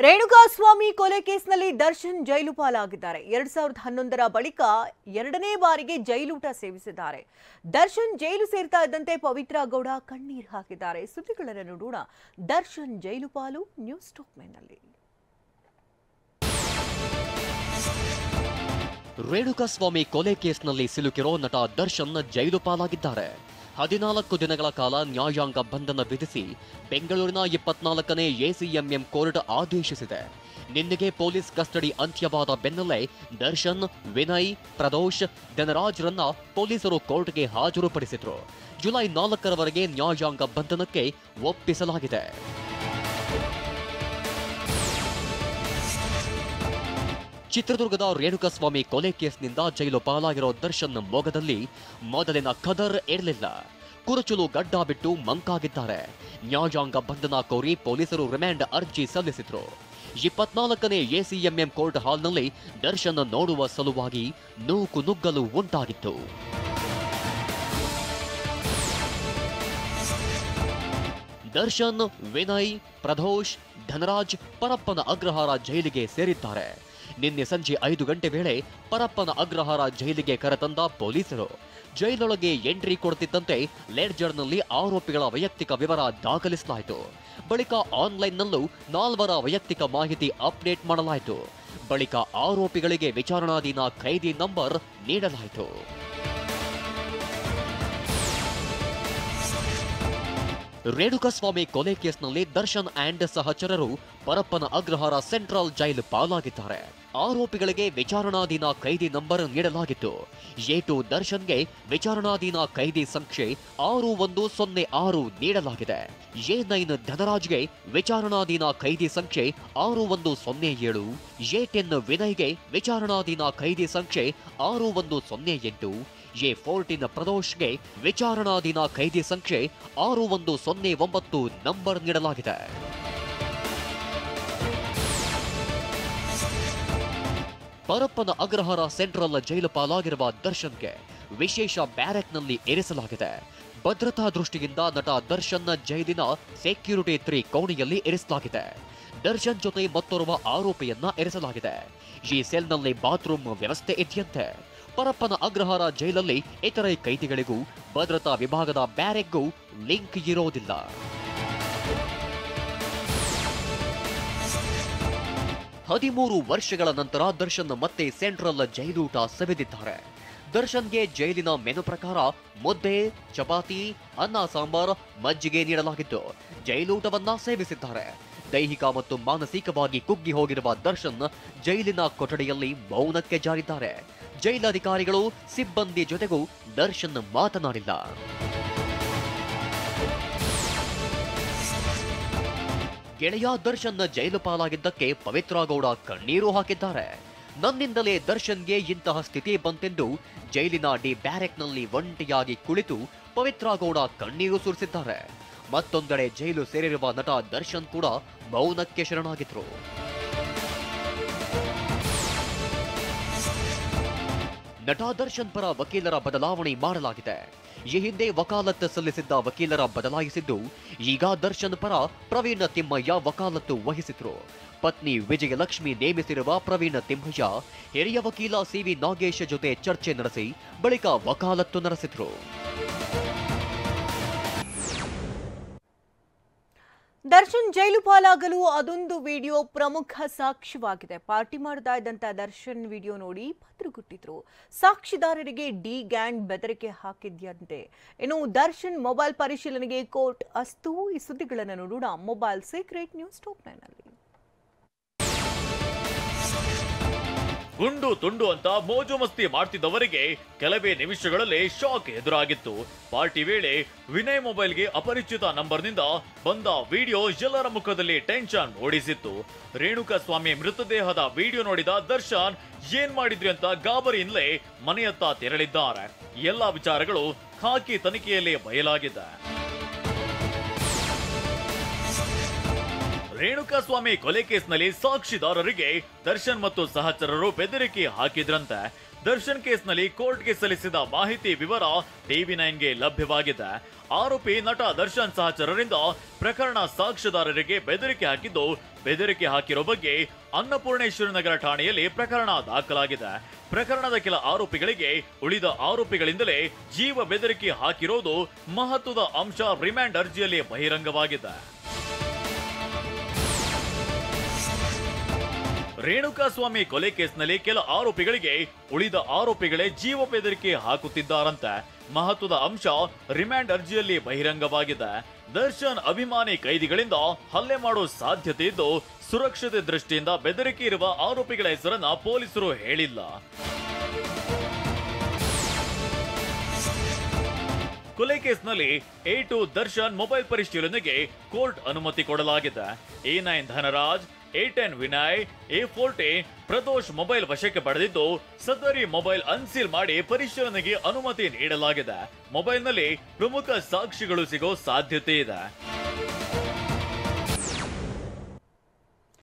ರೇಣುಕಾಸ್ವಾಮಿ ಕೊಲೆ ಕೇಸ್ನಲ್ಲಿ ದರ್ಶನ್ ಜೈಲು ಪಾಲಾಗಿದ್ದಾರೆ. 2011ರ ಬಳಿಕ ಎರಡನೇ ಬಾರಿಗೆ ಜೈಲೂಟ ಸೇವಿಸಿದ್ದಾರೆ. ದರ್ಶನ್ ಜೈಲು ಸೇರ್ತಾ ಇದ್ದಂತೆ ಪವಿತ್ರ ಗೌಡ ಕಣ್ಣೀರು ಹಾಕಿದ್ದಾರೆ. ಸುದ್ದಿಗಳನ್ನು ನೋಡೋಣ. ದರ್ಶನ್ ಜೈಲು ಪಾಲು ನ್ಯೂಸ್ ಟಾಪ್ ನಲ್ಲಿ. ರೇಣುಕಾಸ್ವಾಮಿ ಕೊಲೆ ಕೇಸ್ನಲ್ಲಿ ಸಿಲುಕಿರೋ ನಟ ದರ್ಶನ್ ಜೈಲು ಪಾಲಾಗಿದ್ದಾರೆ. 14 ದಿನಗಳ ಕಾಲ ನ್ಯಾಯಾಂಗ ಬಂಧನ ವಿಧಿಸಿ ಬೆಂಗಳೂರಿನ 24ನೇ ಎಸಿಎಂಎಂ ಕೋರ್ಟ್ ಆದೇಶಿಸಿದೆ. ನಿನ್ನೆಗೆ ಪೊಲೀಸ್ ಕಸ್ಟಡಿ ಅಂತ್ಯವಾದ ಬೆನ್ನಲ್ಲೇ ದರ್ಶನ್, ವಿನಯ್, ಪ್ರದೋಷ್, ಧನರಾಜ್ರನ್ನ ಪೊಲೀಸರು ಕೋರ್ಟ್ಗೆ ಹಾಜರುಪಡಿಸಿದ್ರು. ಜುಲೈ 4ರವರೆಗೆ ನ್ಯಾಯಾಂಗ ಬಂಧನಕ್ಕೆ ಒಪ್ಪಿಸಲಾಗಿದೆ. ಚಿತ್ರದುರ್ಗದ ರೇಣುಕಾಸ್ವಾಮಿ ಕೊಲೆ ಕೇಸ್ನಿಂದ ಜೈಲು ಪಾಲಾಗಿರೋ ದರ್ಶನ್ ಮೊಗದಲ್ಲಿ ಮೊದಲಿನ ಖದರ್ ಇರಲಿಲ್ಲ. ಕುರುಚಲು ಗಡ್ಡ ಬಿಟ್ಟು ಮಂಕಾಗಿದ್ದಾರೆ. ನ್ಯಾಯಾಂಗ ಬಂಧನ ಕೋರಿ ಪೊಲೀಸರು ರಿಮಾಂಡ್ ಅರ್ಜಿ ಸಲ್ಲಿಸಿದ್ರು. 24ನೇ ಎಸಿಎಂಎಂ ಕೋರ್ಟ್ ಹಾಲ್ನಲ್ಲಿ ದರ್ಶನ್ ನೋಡುವ ಸಲುವಾಗಿ ನೂಕು ನುಗ್ಗಲು ಉಂಟಾಗಿತ್ತು. ದರ್ಶನ್, ವಿನಯ್, ಪ್ರದೋಷ್, ಧನರಾಜ್ ಪರಪ್ಪನ ಅಗ್ರಹಾರ ಜೈಲಿಗೆ ಸೇರಿದ್ದಾರೆ. ನಿನ್ನೆ ಸಂಜೆ 5 ಗಂಟೆ ವೇಳೆ ಪರಪ್ಪನ ಅಗ್ರಹಾರ ಜೈಲಿಗೆ ಕರೆತಂದ ಪೊಲೀಸರು ಜೈಲೊಳಗೆ ಎಂಟ್ರಿ ಕೊಡುತ್ತಿದ್ದಂತೆ ಲೆಡ್ಜರ್ನಲ್ಲಿ ಆರೋಪಿಗಳ ವೈಯಕ್ತಿಕ ವಿವರ ದಾಖಲಿಸಲಾಯಿತು. ಬಳಿಕ ಆನ್ಲೈನ್ನಲ್ಲೂ 4 ವೈಯಕ್ತಿಕ ಮಾಹಿತಿ ಅಪ್ಡೇಟ್ ಮಾಡಲಾಯಿತು. ಬಳಿಕ ಆರೋಪಿಗಳಿಗೆ ವಿಚಾರಣಾಧೀನ ಖೈದಿ ನಂಬರ್ ನೀಡಲಾಯಿತು. ರೇಣುಕಾಸ್ವಾಮಿ ಕೊಲೆ ಕೇಸ್ನಲ್ಲಿ ದರ್ಶನ್ ಆ್ಯಂಡ್ ಸಹಚರರು ಪರಪ್ಪನ ಅಗ್ರಹಾರ ಸೆಂಟ್ರಲ್ ಜೈಲು ಪಾಲಾಗಿದ್ದಾರೆ. ಆರೋಪಿಗಳಿಗೆ ವಿಚಾರಣಾಧೀನ ಖೈದಿ ನಂಬರ್ ನೀಡಲಾಗಿತ್ತು. ಎ2 ದರ್ಶನ್ಗೆ ವಿಚಾರಣಾಧೀನ ಖೈದಿ ಸಂಖ್ಯೆ 6106 ನೀಡಲಾಗಿದೆ. ಎ9 ಧನರಾಜ್ಗೆ ವಿಚಾರಣಾಧೀನ ಖೈದಿ ಸಂಖ್ಯೆ 6107, ಎ10 ವಿನಯ್ಗೆ ವಿಚಾರಣಾಧೀನ ಖೈದಿ ಸಂಖ್ಯೆ 6108, ಎ14 ಪ್ರದೋಷ್ಗೆ ವಿಚಾರಣಾಧೀನ ಖೈದಿ ಸಂಖ್ಯೆ 6109 ನಂಬರ್ ನೀಡಲಾಗಿದೆ. ಪರಪ್ಪನ ಅಗ್ರಹಾರ ಸೆಂಟ್ರಲ್ ಜೈಲು ಪಾಲಾಗಿರುವ ದರ್ಶನ್ಗೆ ವಿಶೇಷ ಬ್ಯಾರೆಕ್ನಲ್ಲಿ ಇರಿಸಲಾಗಿದೆ. ಭದ್ರತಾ ದೃಷ್ಟಿಯಿಂದ ನಟ ದರ್ಶನ್ ಜೈಲಿನ ಸೆಕ್ಯೂರಿಟಿ 3 ಕೋಣೆಯಲ್ಲಿ ಇರಿಸಲಾಗಿದೆ. ದರ್ಶನ್ ಜೊತೆ ಮತ್ತೋರ್ವ ಆರೋಪಿಯನ್ನ ಇರಿಸಲಾಗಿದೆ. ಈ ಸೆಲ್ನಲ್ಲಿ ಬಾತ್ರೂಮ್ ವ್ಯವಸ್ಥೆ ಇದೆಯಂತೆ. ಪರಪ್ಪನ ಅಗ್ರಹಾರ ಜೈಲಲ್ಲಿ ಇತರೆ ಕೈದಿಗಳಿಗೂ ಭದ್ರತಾ ವಿಭಾಗದ ಬ್ಯಾರೆಕ್ಗೂ ಲಿಂಕ್ ಇರೋದಿಲ್ಲ. ಹದಿಮೂರು ವರ್ಷಗಳ ನಂತರ ದರ್ಶನ್ ಮತ್ತೆ ಸೆಂಟ್ರಲ್ ಜೈಲೂಟ ಸವಿದಿದ್ದಾರೆ. ದರ್ಶನ್ಗೆ ಜೈಲಿನ ಮೆನು ಪ್ರಕಾರ ಮುದ್ದೆ, ಚಪಾತಿ, ಅನ್ನ ಸಾಂಬಾರ್, ಮಜ್ಜಿಗೆ ನೀಡಲಾಗಿದ್ದು ಜೈಲೂಟವನ್ನ ಸೇವಿಸಿದ್ದಾರೆ. ದೈಹಿಕ ಮತ್ತು ಮಾನಸಿಕವಾಗಿ ಕುಗ್ಗಿ ಹೋಗಿರುವ ದರ್ಶನ್ ಜೈಲಿನ ಕೊಠಡಿಯಲ್ಲಿ ಮೌನಕ್ಕೆ ಜಾರಿದ್ದಾರೆ. ಜೈಲಧಿಕಾರಿಗಳು, ಸಿಬ್ಬಂದಿ ಜೊತೆಗೂ ದರ್ಶನ್ ಮಾತನಾಡಿಲ್ಲ. ಗೆಳೆಯ ದರ್ಶನ್ ಜೈಲು ಪಾಲಾಗಿದ್ದಕ್ಕೆ ಪವಿತ್ರ ಗೌಡ ಕಣ್ಣೀರು ಹಾಕಿದ್ದಾರೆ. ನನ್ನಿಂದಲೇ ದರ್ಶನ್ಗೆ ಇಂತಹ ಸ್ಥಿತಿ ಬಂತೆಂದು ಜೈಲಿನ ಡಿ ಬ್ಯಾರೆಕ್ನಲ್ಲಿ ಒಂಟಿಯಾಗಿ ಕುಳಿತು ಪವಿತ್ರ ಗೌಡ ಕಣ್ಣೀರು ಸುರಿಸಿದ್ದಾರೆ. ಮತ್ತೊಂದೆಡೆ ಜೈಲು ಸೇರಿರುವ ನಟ ದರ್ಶನ್ ಕೂಡ ಮೌನಕ್ಕೆ ಶರಣಾಗಿದ್ರು. ನಟ ದರ್ಶನ್ ಪರ ವಕೀಲರ ಬದಲಾವಣೆ ಮಾಡಲಾಗಿದೆ. ಈ ಹಿಂದೆ ವಕಾಲತ್ತು ಸಲ್ಲಿಸಿದ್ದ ವಕೀಲರ ಬದಲಾಯಿಸಿದ್ದು, ಈಗ ದರ್ಶನ್ ಪರ ಪ್ರವೀಣ್ ತಿಮ್ಮಯ್ಯ ವಕಾಲತ್ತು ವಹಿಸಿದ್ರು. ಪತ್ನಿ ವಿಜಯಲಕ್ಷ್ಮಿ ನೇಮಿಸಿರುವ ಪ್ರವೀಣ್ ತಿಮ್ಮಯ್ಯ ಹಿರಿಯ ವಕೀಲ ಸಿವಿ ನಾಗೇಶ್ ಜೊತೆ ಚರ್ಚೆ ನಡೆಸಿ ಬಳಿಕ ವಕಾಲತ್ತು ನಡೆಸಿದ್ರು. ದರ್ಶನ್ ಜೈಲು ಪಾಲಾಗಲು ಅದೊಂದು ವಿಡಿಯೋ ಪ್ರಮುಖ ಸಾಕ್ಷ್ಯವಾಗಿದೆ. ಪಾರ್ಟಿ ಮಾಡ್ತಾ ಇದ್ದಂತ ದರ್ಶನ್ ವಿಡಿಯೋ ನೋಡಿ ಭದ್ರಗುಟ್ಟಿದ್ರು. ಸಾಕ್ಷಿದಾರರಿಗೆ ಡಿ ಗ್ಯಾಂಗ್ ಬೆದರಿಕೆ ಹಾಕಿದ್ಯಂತೆ. ಇನ್ನು ದರ್ಶನ್ ಮೊಬೈಲ್ ಪರಿಶೀಲನೆಗೆ ಕೋರ್ಟ್ ಅಸ್ತು. ಈ ಸುದ್ದಿಗಳನ್ನು ನೋಡೋಣ ಮೊಬೈಲ್ ಸೀಕ್ರೆಟ್ ನ್ಯೂಸ್ ಟಾಪ್ ನಲ್ಲಿ. ಗುಂಡು ತುಂಡು ಅಂತ ಮೋಜು ಮಸ್ತಿ ಮಾಡ್ತಿದ್ದವರಿಗೆ ಕೆಲವೇ ನಿಮಿಷಗಳಲ್ಲಿ ಶಾಕ್ ಎದುರಾಗಿತ್ತು. ಪಾರ್ಟಿ ವೇಳೆ ವಿನಯ್ ಮೊಬೈಲ್ಗೆ ಅಪರಿಚಿತ ನಂಬರ್ನಿಂದ ಬಂದ ವಿಡಿಯೋ ಎಲ್ಲರ ಮುಖದಲ್ಲಿ ಟೆನ್ಷನ್ ಓಡಿಸಿತ್ತು. ರೇಣುಕಾಸ್ವಾಮಿ ಮೃತದೇಹದ ವಿಡಿಯೋ ನೋಡಿದ ದರ್ಶನ್ ಏನ್ ಮಾಡಿದ್ರಿ ಅಂತ ಗಾಬರಿಯಿಂದಲೇ ಮನೆಯತ್ತ ತೆರಳಿದ್ದಾರೆ. ಎಲ್ಲಾ ವಿಚಾರಗಳು ಖಾಕಿ ತನಿಖೆಯಲ್ಲಿ ಬಯಲಾಗಿದೆ. ರೇಣುಕಾಸ್ವಾಮಿ ಕೊಲೆ ಕೇಸ್ನಲ್ಲಿ ಸಾಕ್ಷಿದಾರರಿಗೆ ದರ್ಶನ್ ಮತ್ತು ಸಹಚರರು ಬೆದರಿಕೆ ಹಾಕಿದ್ರಂತೆ. ದರ್ಶನ್ ಕೇಸ್ನಲ್ಲಿ ಕೋರ್ಟ್ಗೆ ಸಲ್ಲಿಸಿದ ಮಾಹಿತಿ ವಿವರ ಟಿವಿ9ಗೆ ಲಭ್ಯವಾಗಿದೆ. ಆರೋಪಿ ನಟ ದರ್ಶನ್ ಸಹಚರರಿಂದ ಪ್ರಕರಣ ಸಾಕ್ಷ್ಯದಾರರಿಗೆ ಬೆದರಿಕೆ ಹಾಕಿದ್ದು, ಬೆದರಿಕೆ ಹಾಕಿರೋ ಬಗ್ಗೆ ಅನ್ನಪೂರ್ಣೇಶ್ವರ ನಗರ ಠಾಣೆಯಲ್ಲಿ ಪ್ರಕರಣ ದಾಖಲಾಗಿದೆ. ಪ್ರಕರಣದ ಕೆಲ ಆರೋಪಿಗಳಿಗೆ ಉಳಿದ ಆರೋಪಿಗಳಿಂದಲೇ ಜೀವ ಬೆದರಿಕೆ ಹಾಕಿರೋದು ಮಹತ್ವದ ಅಂಶ ರಿಮ್ಯಾಂಡ್ ಅರ್ಜಿಯಲ್ಲಿ ಬಹಿರಂಗವಾಗಿದೆ. ರೇಣುಕಾಸ್ವಾಮಿ ಕೊಲೆ ಕೇಸ್ನಲ್ಲಿ ಕೆಲ ಆರೋಪಿಗಳಿಗೆ ಉಳಿದ ಆರೋಪಿಗಳೇ ಜೀವ ಬೆದರಿಕೆ ಹಾಕುತ್ತಿದ್ದಾರಂತೆ. ಮಹತ್ವದ ಅಂಶ ರಿಮ್ಯಾಂಡ್ ಅರ್ಜಿಯಲ್ಲಿ ಬಹಿರಂಗವಾಗಿದೆ. ದರ್ಶನ್ ಅಭಿಮಾನಿ ಕೈದಿಗಳಿಂದ ಹಲ್ಲೆ ಮಾಡೋ ಸಾಧ್ಯತೆ ಇದ್ದು, ಸುರಕ್ಷತೆ ದೃಷ್ಟಿಯಿಂದ ಬೆದರಿಕೆ ಇರುವ ಆರೋಪಿಗಳ ಹೆಸರನ್ನ ಪೊಲೀಸರು ಹೇಳಿಲ್ಲ. ಕೊಲೆ ಕೇಸ್ನಲ್ಲಿ A2 ದರ್ಶನ್ ಮೊಬೈಲ್ ಪರಿಶೀಲನೆಗೆ ಕೋರ್ಟ್ ಅನುಮತಿ ಕೊಡಲಾಗಿದೆ. A9 Dhanraj, A10 Vinay, A14 Pradosh mobile ವಶಕ್ಕೆ ಪಡೆದಿದ್ದು, ಸದರಿ ಮೊಬೈಲ್ ಅನ್ಸೀಲ್ ಮಾಡಿ ಪರಿಶೀಲನೆಗೆ ಅನುಮತಿ ನೀಡಲಾಗಿದೆ. ಮೊಬೈಲ್ನಲ್ಲಿ ಪ್ರಮುಖ ಸಾಕ್ಷಿಗಳು ಸಿಗೋ ಸಾಧ್ಯತೆ ಇದೆ.